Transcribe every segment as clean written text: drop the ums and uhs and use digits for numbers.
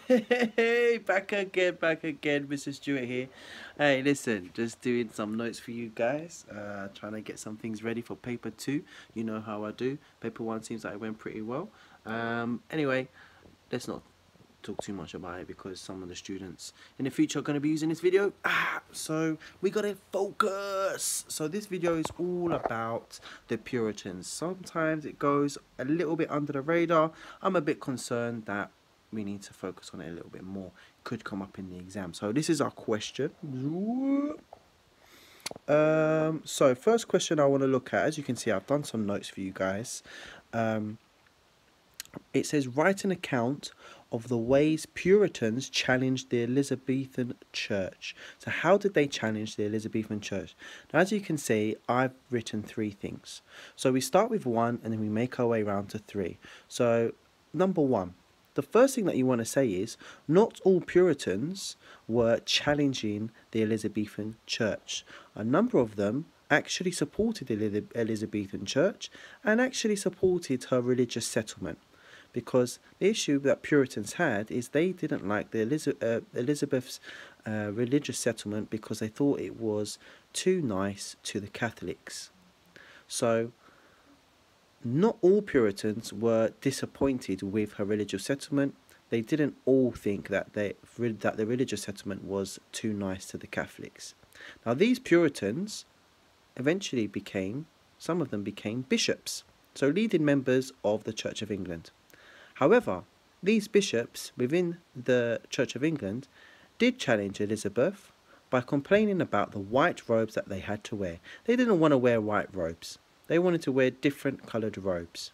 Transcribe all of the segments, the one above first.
Hey, back again, Mr. Stewart here. Hey, listen, just doing some notes for you guys. Trying to get some things ready for paper two. You know how I do. Paper one seems like it went pretty well. Anyway, let's not talk too much about it because some of the students in the future are going to be using this video. So we gotta focus. So this video is all about the Puritans. Sometimes it goes a little bit under the radar. I'm a bit concerned that we need to focus on it a little bit more. It could come up in the exam. So this is our question. So first question I want to look at, as you can see, I've done some notes for you guys. It says, write an account of the ways Puritans challenged the Elizabethan Church. So how did they challenge the Elizabethan Church? Now, as you can see, I've written three things. So we start with one and then we make our way around to three. So number one, the first thing that you want to say is, not all Puritans were challenging the Elizabethan Church. A number of them actually supported the Elizabethan Church and actually supported her religious settlement. Because the issue that Puritans had is they didn't like the Elizabeth's religious settlement because they thought it was too nice to the Catholics. So not all Puritans were disappointed with her religious settlement. They didn't all think that the religious settlement was too nice to the Catholics. Now these Puritans eventually some of them became bishops, so leading members of the Church of England. However, these bishops within the Church of England did challenge Elizabeth by complaining about the white robes that they had to wear. They didn't want to wear white robes. They wanted to wear different coloured robes.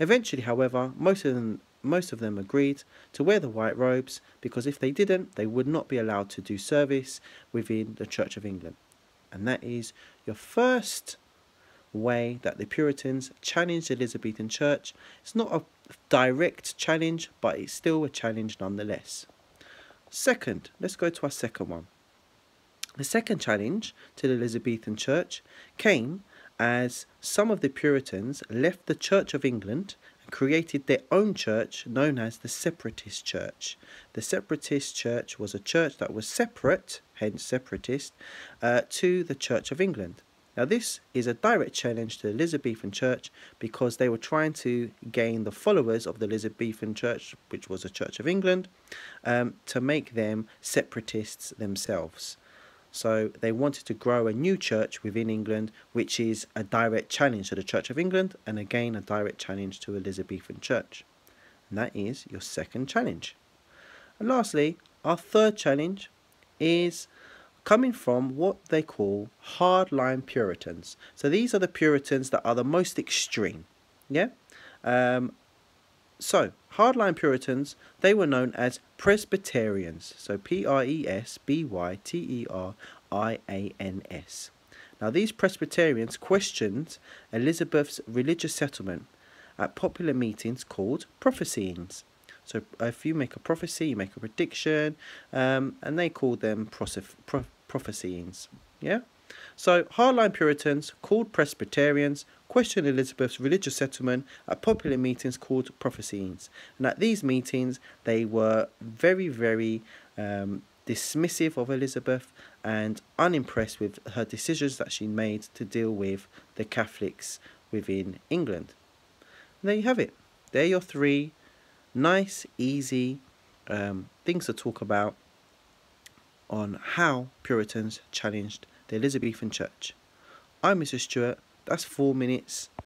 Eventually, however, most of them agreed to wear the white robes because if they didn't, they would not be allowed to do service within the Church of England. And that is your first way that the Puritans challenged the Elizabethan Church. It's not a direct challenge, but it's still a challenge nonetheless. Second, let's go to our second one. The second challenge to the Elizabethan Church came as some of the Puritans left the Church of England and created their own church known as the Separatist Church. The Separatist Church was a church that was separate, hence separatist, to the Church of England. Now this is a direct challenge to the Elizabethan Church because they were trying to gain the followers of the Elizabethan Church, which was a Church of England, to make them separatists themselves. So they wanted to grow a new church within England, which is a direct challenge to the Church of England and again a direct challenge to Elizabethan Church. And that is your second challenge. And lastly, our third challenge is coming from what they call hardline Puritans. So these are the Puritans that are the most extreme. Yeah? So hardline Puritans, they were known as Presbyterians. So Presbyterians. Now these Presbyterians questioned Elizabeth's religious settlement at popular meetings called prophesyings. So if you make a prophecy, you make a prediction, and they call them prophesyings. Yeah? So hardline Puritans, called Presbyterians, questioned Elizabeth's religious settlement at popular meetings called prophesyings. And at these meetings, they were very, very dismissive of Elizabeth and unimpressed with her decisions that she made to deal with the Catholics within England. And there you have it. They're your three nice, easy things to talk about on how Puritans challenged the Elizabethan Church. I'm Mr. Stewart. That's 4 minutes.